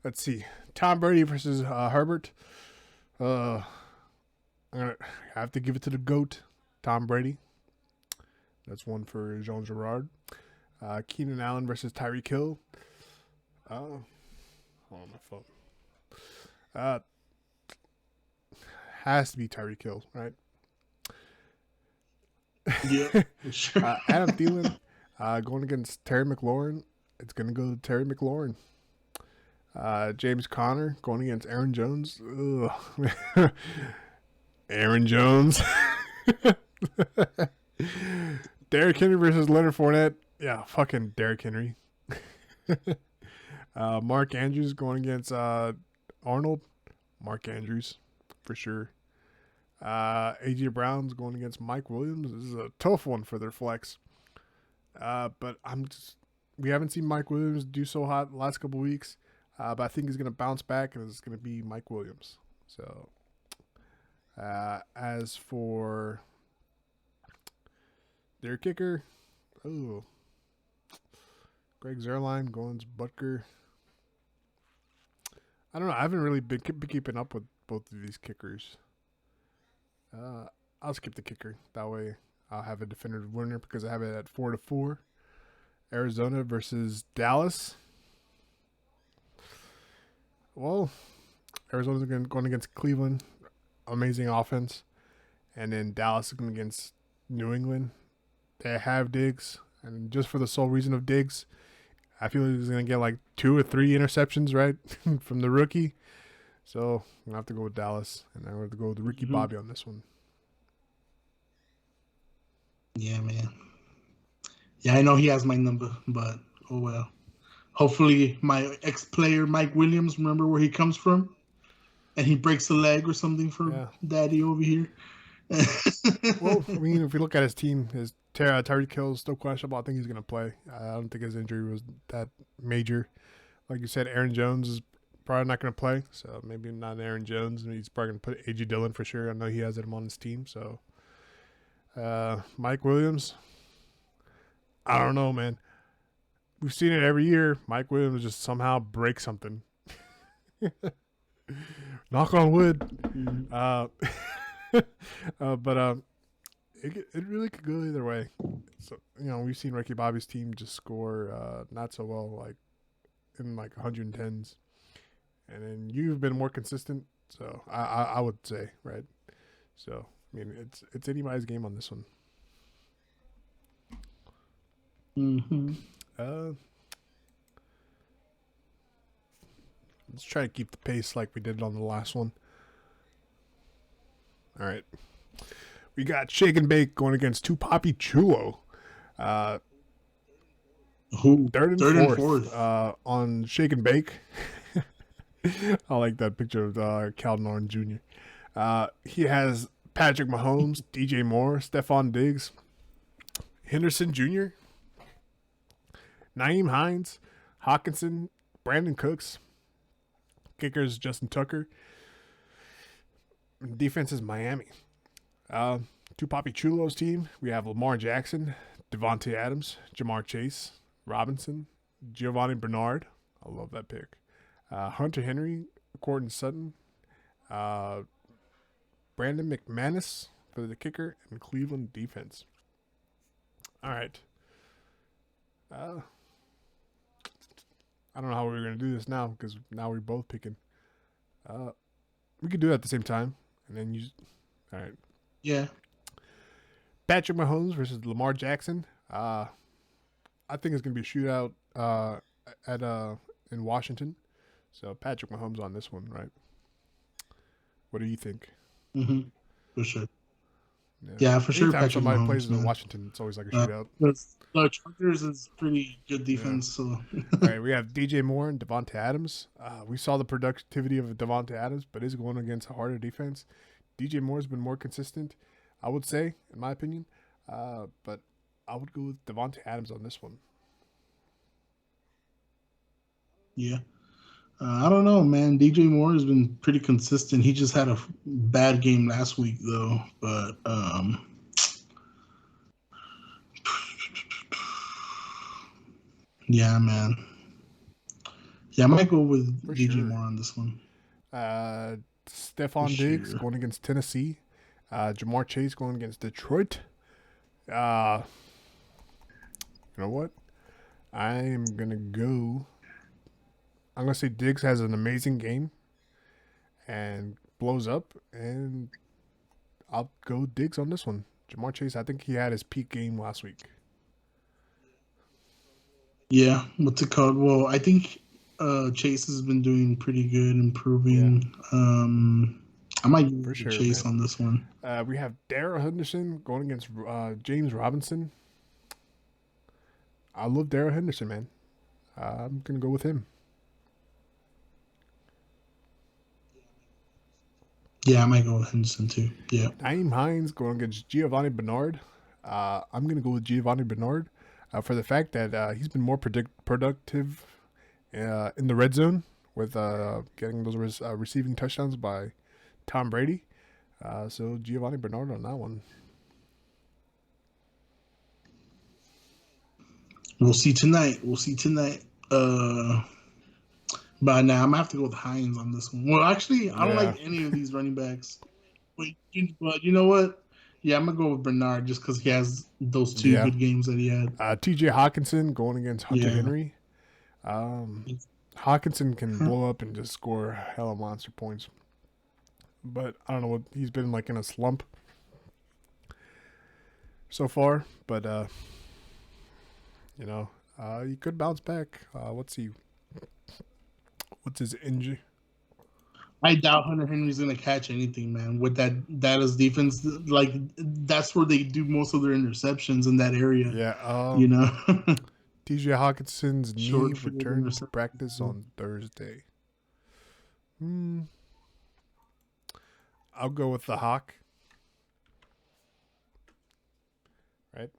Let's see. Tom Brady versus Herbert. I'm gonna have to give it to the GOAT, Tom Brady. That's one for Jean Girard. Keenan Allen versus Tyreek Hill. Hold on my phone. Has to be Tyreek Hill, right? Yeah, sure. Adam Thielen going against Terry McLaurin. It's going to go to Terry McLaurin. James Conner going against Aaron Jones. Ugh. Aaron Jones. Derrick Henry versus Leonard Fournette. Yeah, fucking Derrick Henry. Mark Andrews going against Arnold. Mark Andrews, for sure. A.J. Brown's going against Mike Williams. This is a tough one for their flex. But we haven't seen Mike Williams do so hot the last couple weeks. But I think he's going to bounce back, and it's going to be Mike Williams. So, as for their kicker, Greg Zuerlein going to Butker. I don't know. I haven't really been keeping up with both of these kickers. I'll skip the kicker. That way I'll have a definitive winner because I have it at 4-4. Arizona versus Dallas. Well, Arizona's going against Cleveland. Amazing offense. And then Dallas is going against New England. They have Diggs. And just for the sole reason of Diggs, I feel like he's going to get like 2 or 3 interceptions, right, from the rookie. So I'm going to have to go with Dallas. And I'm going to have to go with Ricky Bobby on this one. Yeah, man. Yeah, I know he has my number, but oh well. Hopefully my ex-player Mike Williams, remember where he comes from? And he breaks a leg or something for daddy over here. Well, I mean, if you look at his team, his Tyreek Hill is still questionable. I think he's going to play. I don't think his injury was that major. Like you said, Aaron Jones is probably not going to play, so maybe not Aaron Jones. He's probably going to put A.J. Dillon for sure. I know he has him on his team. So, Mike Williams, I don't know, man. We've seen it every year. Mike Williams just somehow breaks something. Knock on wood. But it really could go either way. So we've seen Ricky Bobby's team just score not so well, like in like 110s, and then you've been more consistent. So I would say, right. So I mean it's anybody's game on this one. Let's try to keep the pace like we did on the last one. All right. We got Shake and Bake going against Two Poppy Chulo. Third and fourth. On Shake and Bake. I like that picture of Cal Norton Jr. He has Patrick Mahomes, DJ Moore, Stephon Diggs, Henderson Jr., Nyheim Hines, Hawkinson, Brandon Cooks. Kickers Justin Tucker. Defense is Miami. Two Poppy Chulo's team. We have Lamar Jackson, Devontae Adams, Jamar Chase, Robinson, Giovanni Bernard. I love that pick. Hunter Henry, Courtland Sutton, Brandon McManus for the kicker, and Cleveland defense. All right. I don't know how we're going to do this now because now we're both picking. We could do it at the same time. And then you... All right. Yeah. Patrick Mahomes versus Lamar Jackson. I think it's going to be a shootout in Washington. So Patrick Mahomes on this one, right? What do you think? Mm-hmm. For sure. Yeah, for sure. Anytime Patrick somebody Mahomes, plays in man. Washington, it's always like a shootout. The Chargers is pretty good defense. So. All right, we have DJ Moore and Devontae Adams. We saw the productivity of Devontae Adams, but is going against a harder defense. DJ Moore's been more consistent, I would say, in my opinion. But I would go with Devontae Adams on this one. Yeah. I don't know, man. DJ Moore has been pretty consistent. He just had a bad game last week, though. But yeah, man. Yeah, I might go with For DJ sure. Moore on this one. Stephon Diggs going against Tennessee. Jamar Chase going against Detroit. You know what? I'm going to go... I'm going to say Diggs has an amazing game and blows up, and I'll go Diggs on this one. Jamar Chase, I think he had his peak game last week. Yeah, what's it called? Well, I think Chase has been doing pretty good, improving. Yeah. I might go with Chase on this one. We have Darrell Henderson going against James Robinson. I love Darrell Henderson, man. I'm going to go with him. Yeah, I might go with Henderson too. Yeah. Nyheim Hines going against Giovanni Bernard. I'm going to go with Giovanni Bernard for the fact that he's been more productive in the red zone with getting those receiving touchdowns by Tom Brady. So Giovanni Bernard on that one. We'll see tonight. But now I'm going to have to go with Hines on this one. Well, actually, I don't like any of these running backs. But you know what? Yeah, I'm going to go with Bernard just because he has those two good games that he had. TJ Hawkinson going against Hunter Henry. Hawkinson can blow up and just score hella monster points. But I don't know what he's been like in a slump so far. But, he could bounce back. Let's see. What's his injury? I doubt Hunter Henry's gonna catch anything, man. With that Dallas defense, like that's where they do most of their interceptions in that area. Yeah, TJ Hawkinson's knee returned to practice on Thursday. I'll go with the Hawk. Right.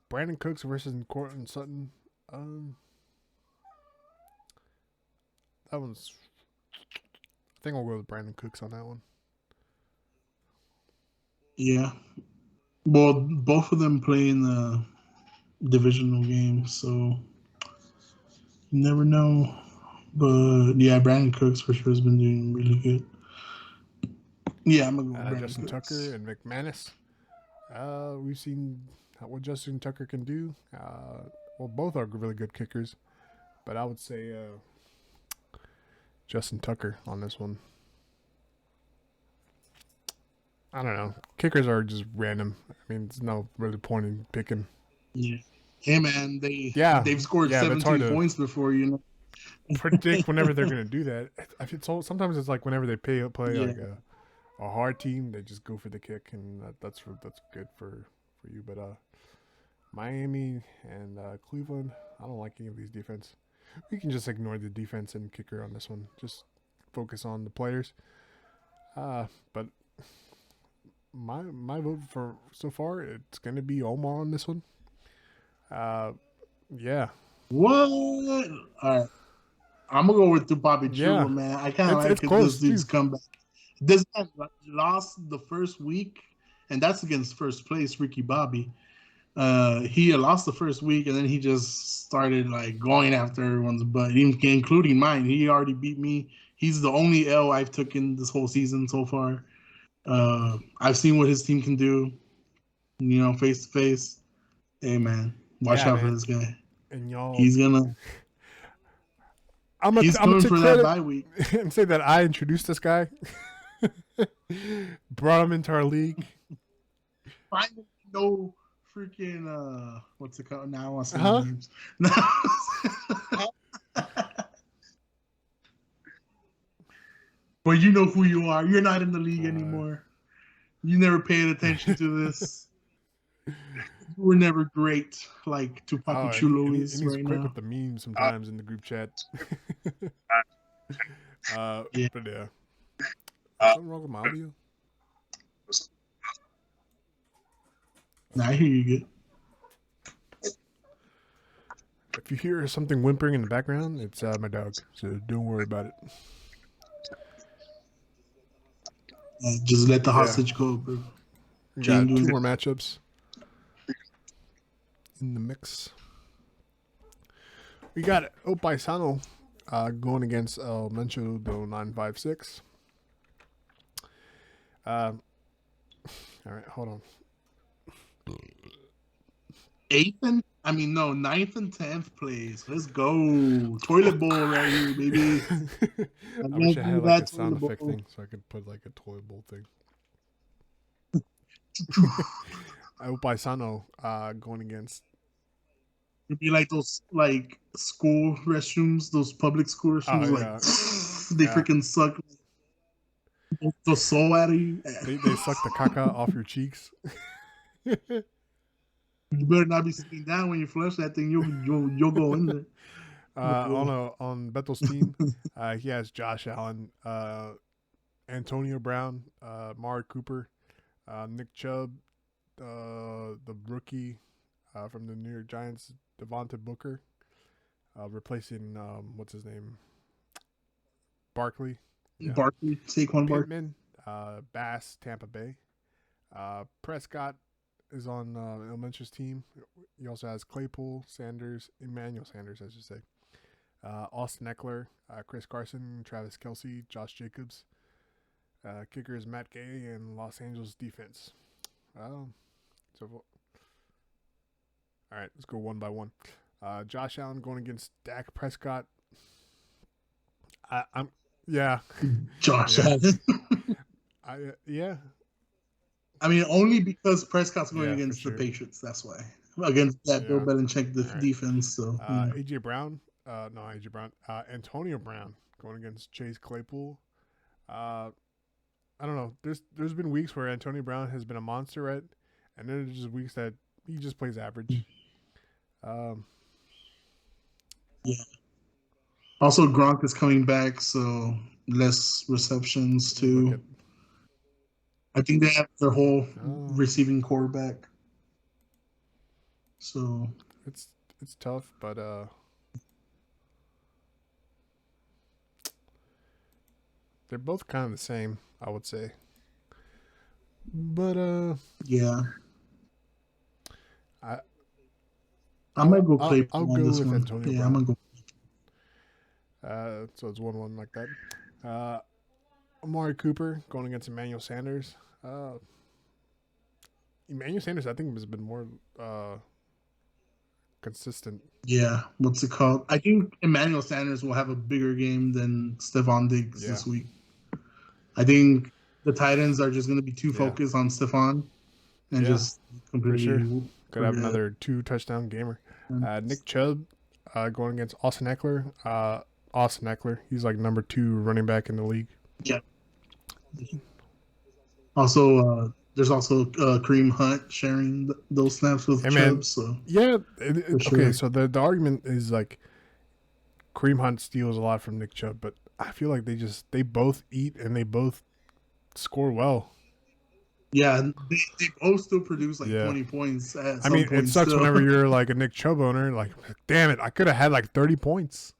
Brandon Cooks versus Courtland Sutton. That one's... I think I'll go with Brandon Cooks on that one. Yeah. Well, both of them play in the divisional game, so you never know. But, yeah, Brandon Cooks for sure has been doing really good. Yeah, I'm going to go with Brandon Justin Cooks. Tucker and McManus. We've seen what Justin Tucker can do. Well, both are really good kickers. But I would say... Justin Tucker on this one. I don't know. Kickers are just random. I mean, there's no really point in picking. Yeah. Hey, man, they've scored 17 points before, predict whenever they're gonna do that. Sometimes it's like whenever they play Yeah. like a hard team, they just go for the kick, and that's good for you. But Miami and Cleveland, I don't like any of these defense. We can just ignore the defense and kicker on this one. Just focus on the players. But my vote for so far, it's gonna be Omar on this one. Yeah. What? All right. I'm gonna go with the Bobby Chulo, Yeah. man. I kind of It's like close, this dude's too. comeback. This guy lost the first week, and that's against first place Ricky Bobby. He had lost the first week, and then he just started like going after everyone's butt, including mine. He already beat me. He's the only L I've taken this whole season so far. I've seen what his team can do, you know, face to face. Hey, man, watch Yeah, out for man. this guy. And y'all, He's I'm coming take for credit that bye week. and say that I introduced this guy, brought him into our league. Finally, no freaking what's it called? Now I want to say Huh? names. But you know who you are. You're not in the league anymore. You never paid attention to this. You were never great like Tupac Chulo is and he's right quick now. with the memes sometimes in the group chat. Yeah. But yeah. Something wrong with my audio? Nah, I hear you good. If you hear something whimpering in the background, it's my dog. So don't worry about it. Just let the hostage go, bro. We got Jane two doing- more matchups in the mix. We got Opaisano going against El Mencho do 956. All right, hold on. 9th and 10th place. Let's go. Toilet bowl right here, baby. I wish I had like a sound toilet effect bowl. thing so I could put like a toilet bowl thing. Opaisano going against. It'd be like those like school restrooms, those public school restrooms, they Yeah. freaking suck the soul out of you. They suck the caca off your cheeks. You better not be sitting down when you flush that thing. You'll go in there. On Bethel's team, he has Josh Allen, Antonio Brown, Mark Cooper, Nick Chubb, the rookie from the New York Giants, Devonta Booker, replacing what's his name, Barkley, Barkley, Saquon Barkley. Pittman, Bass, Tampa Bay, Prescott is on El Mencho's team. He also has Claypool, Sanders, Emmanuel Sanders, I should say. Austin Eckler, Chris Carson, Travis Kelce, Josh Jacobs. Kicker is Matt Gay, and Los Angeles defense. All right, let's go one by one. Josh Allen going against Dak Prescott. Josh Yeah. Allen. Yeah. I mean, only because Prescott's going Yeah, for against sure. the Patriots. That's why. Against that Bill Yeah. Belichick Right. defense. So AJ Brown. AJ Brown. Antonio Brown going against Chase Claypool. I don't know. There's been weeks where Antonio Brown has been a monster, right? And then there's just weeks that he just plays average. Also, Gronk is coming back, so less receptions too. Look I think they have their whole Oh. receiving core back. So it's tough, but they're both kind of the same, I would say. But yeah, I might go I'll play go on this with one. Antonio Yeah, Brown. I'm gonna go. So it's 1-1 like that. Amari Cooper going against Emmanuel Sanders. Emmanuel Sanders, I think, has been more consistent. Yeah, what's it called? I think Emmanuel Sanders will have a bigger game than Stephon Diggs Yeah. this week. I think the tight ends are just going to be too Yeah. focused on Stephon and Yeah, just completely. sure. Could have forget. another 2 touchdown gamer. Nick Chubb going against Austin Eckler. Austin Eckler, he's like number 2 running back in the league. Yeah. Also, there's also Kareem Hunt sharing those snaps with Chubb. So yeah, sure. Okay. So the argument is like Kareem Hunt steals a lot from Nick Chubb, but I feel like they both eat and they both score well. Yeah, they both still produce like 20 points. I mean, it sucks whenever you're like a Nick Chubb owner. Like, damn it, I could have had like 30 points.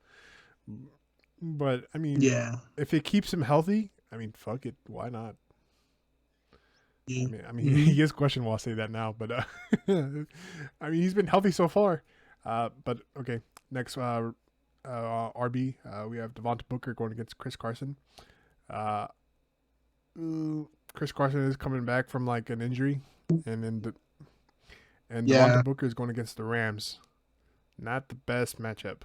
But I mean, yeah, if it keeps him healthy, I mean, fuck it, why not? Yeah. I mean, he gets questioned while I say that now, but I mean, he's been healthy so far. But okay, next RB, we have Devonta Booker going against Chris Carson. Chris Carson is coming back from like an injury, and Devonta Booker is going against the Rams. Not the best matchup.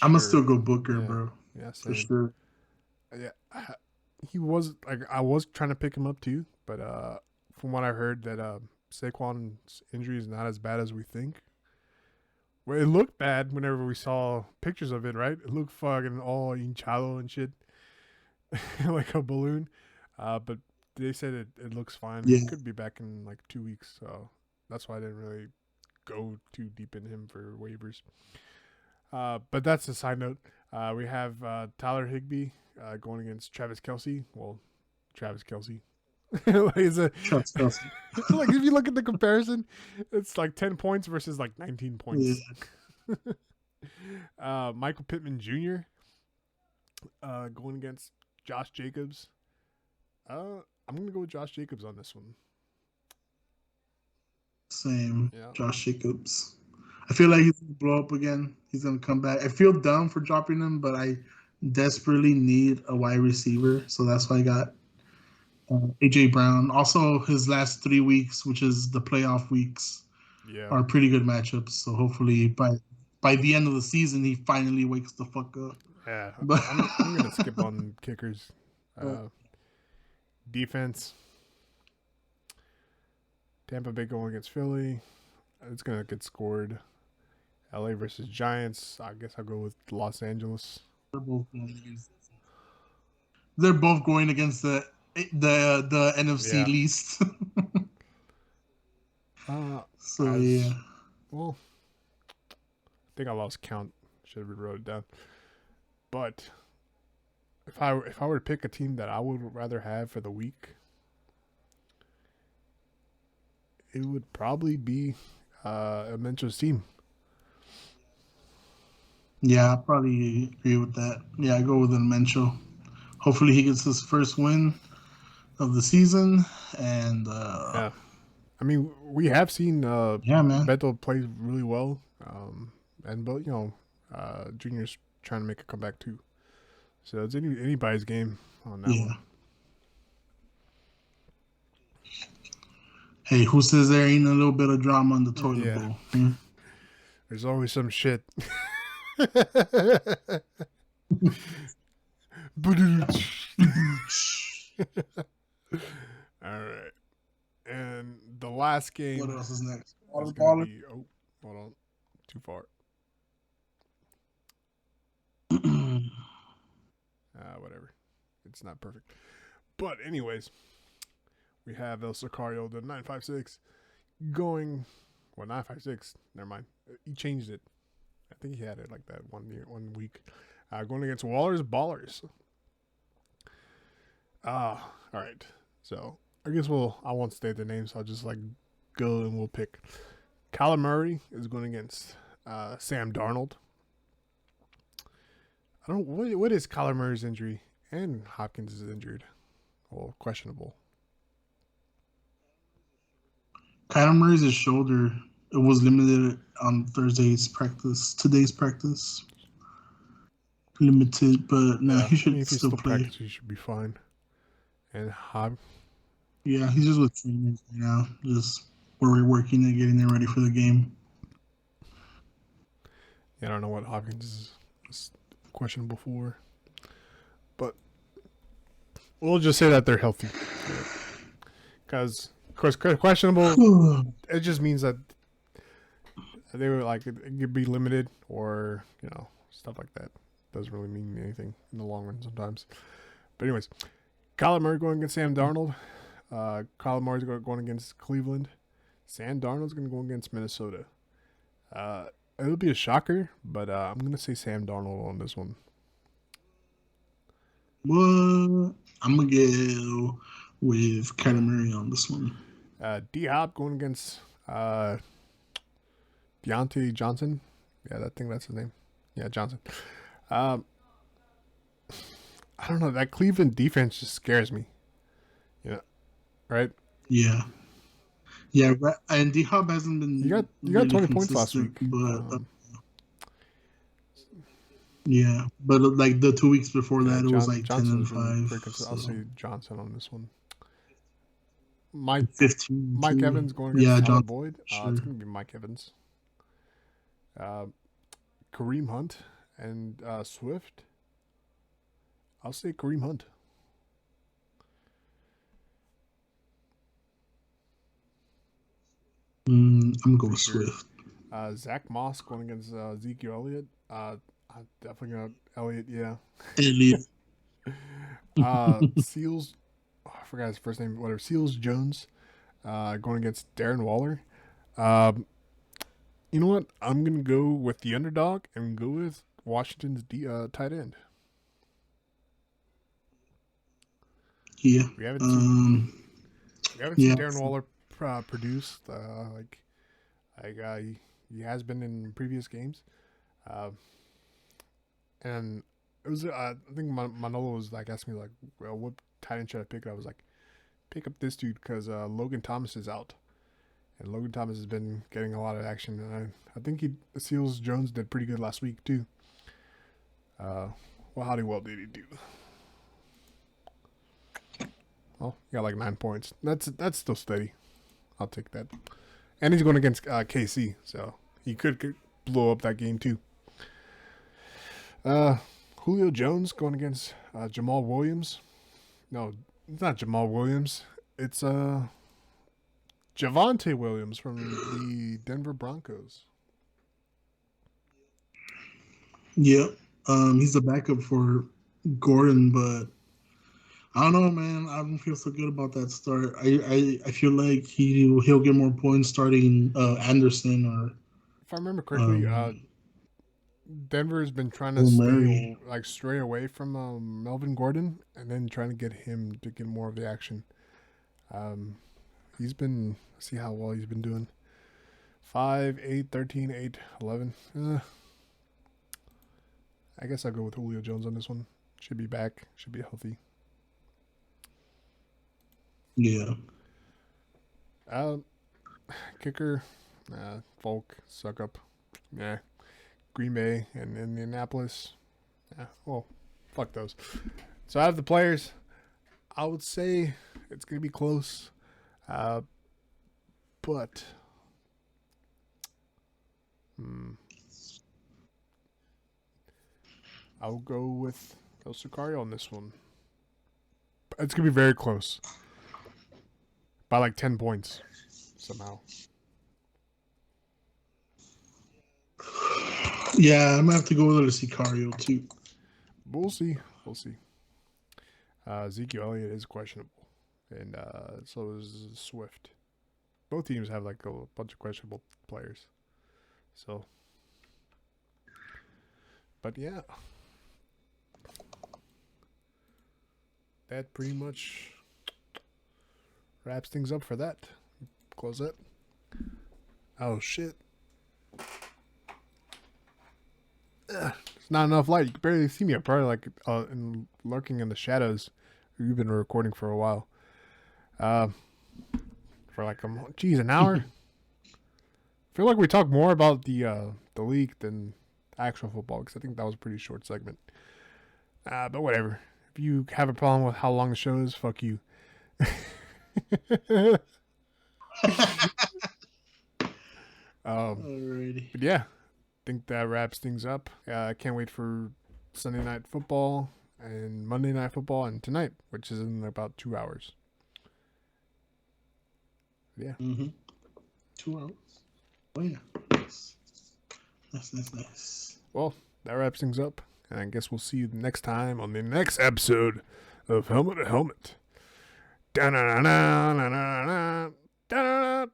I'm gonna still go Booker, bro. Yeah, for sure. Yeah, he was like, I was trying to pick him up too, but from what I heard, that Saquon's injury is not as bad as we think. Well, it looked bad whenever we saw pictures of it, right? It looked fucking all hinchado and shit, like a balloon. But they said it looks fine. Yeah. He could be back in like 2 weeks, so that's why I didn't really go too deep in him for waivers. But that's a side note. We have Tyler Higbee going against Travis Kelce. Well, Travis Kelce. Travis Kelce. Like, if you look at the comparison, it's like 10 points versus like 19 points. Yeah. Michael Pittman Jr. Going against Josh Jacobs. I'm going to go with Josh Jacobs on this one. Same. Yeah. Josh Jacobs. I feel like he's going to blow up again. He's going to come back. I feel dumb for dropping him, but I desperately need a wide receiver. So that's why I got A.J. Brown. Also, his last 3 weeks, which is the playoff weeks, are pretty good matchups. So hopefully by the end of the season, he finally wakes the fuck up. Yeah. But I'm going to skip on kickers. Defense. Tampa Bay going against Philly. It's going to get scored. LA versus Giants. I guess I'll go with Los Angeles. They're both going against the NFC least. Well, I think I lost count. Should have wrote it down. But if I were to pick a team that I would rather have for the week, it would probably be Mencho's team. Yeah, I probably agree with that. Yeah, I go with Mencho. Hopefully he gets his first win of the season. And I mean, we have seen Beto play really well. And but Junior's trying to make a comeback too. So it's anybody's game on that one. Hey, who says there ain't a little bit of drama in the toilet bowl? Hmm? There's always some shit. All right. And the last game. What else is next? Hold on. Too far. Whatever. It's not perfect. But anyways, we have El Sicario, the 956, going. Well, 956. Never mind. He changed it. I think he had it like that 1 week. Going against Waller's Ballers. All right. So I guess I won't state the names. So I'll just like go and we'll pick. Kyler Murray is going against Sam Darnold. I don't. What is Kyler Murray's injury? And Hopkins is injured. Well, questionable. Kyler Murray's shoulder. It was limited on today's practice. Limited, but no, he should still play. Practice, he should be fine. And yeah, he's just with trainers right now, just working and getting them ready for the game. Yeah, I don't know what Hopkins is questionable for, but we'll just say that they're healthy. Because, of course, questionable, it just means that They were like it could be limited or stuff like that. Doesn't really mean anything in the long run sometimes. But anyways, Kyler Murray going against Sam Darnold. Kyler Murray's going against Cleveland. Sam Darnold's going to go against Minnesota. It'll be a shocker, but I'm going to say Sam Darnold on this one. What? I'm going to go with Kyler Murray on this one. D-Hop going against Deontay Johnson. Yeah, I think that's his name. Yeah, Johnson. I don't know. That Cleveland defense just scares me. Right? Yeah. Yeah, and D-Hop hasn't been. You got really 20 points last week. But, yeah, but like the 2 weeks before that, it was like Johnson 10 and 5. So. I'll say Johnson on this one. Mike 15. Mike Evans going against Tyler Boyd. Sure. It's going to be Mike Evans. Kareem Hunt and Swift. I'll say Kareem Hunt. I'm going to go with Swift. Zach Moss going against Ezekiel Elliott. I'm definitely going to Elliott, yeah. Elliott. Seals, I forgot his first name, whatever. Seals Jones going against Darren Waller. You know what? I'm going to go with the underdog and go with Washington's tight end. Yeah. We haven't seen Darren Waller produce. He has been in previous games. And it was, I think Manolo was like asking me like, well, what tight end should I pick? I was like, pick up this dude because Logan Thomas is out, and Logan Thomas has been getting a lot of action. And I think Seals Jones did pretty good last week too. Well, how did he do? Well, he got like 9 points. That's still steady. I'll take that. And he's going against KC, so he could blow up that game too. Julio Jones going against Jamal Williams. No, it's not Jamal Williams. It's Javonte Williams from the Denver Broncos. Yeah, he's a backup for Gordon, but I don't know, man. I don't feel so good about that start. I feel like he'll get more points starting Anderson or. If I remember correctly, Denver has been trying to stray away from Melvin Gordon and then trying to get him to get more of the action. He's been, see how well he's been doing. 5, 8, 13, 8, 11. I guess I'll go with Julio Jones on this one. Should be back. Should be healthy. Yeah. Kicker, Volk, suck up. Yeah. Green Bay and Indianapolis. Yeah, well, fuck those. So I have the players. I would say it's going to be close. But I'll go with El Sicario on this one. It's going to be very close. By like 10 points somehow. Yeah, I'm going to have to go with El Sicario too. We'll see. Ezekiel Elliott is questionable. And so is Swift. Both teams have like a bunch of questionable players. So. But yeah. That pretty much wraps things up for that. Close it. Oh shit. There's not enough light. You can barely see me. I'm probably like lurking in the shadows. You've been recording for a while. For like an hour. I feel like we talk more about the league than actual football because I think that was a pretty short segment. But whatever. If you have a problem with how long the show is, fuck you. Alrighty. But yeah, I think that wraps things up. I can't wait for Sunday Night Football and Monday Night Football and tonight, which is in about 2 hours. Yeah. 2 hours. Oh yeah. Nice. Well, that wraps things up, and I guess we'll see you next time on the next episode of Helmet to Helmet. Da-na-na-na-na-na-na. Da-na-na.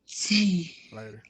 See. Later.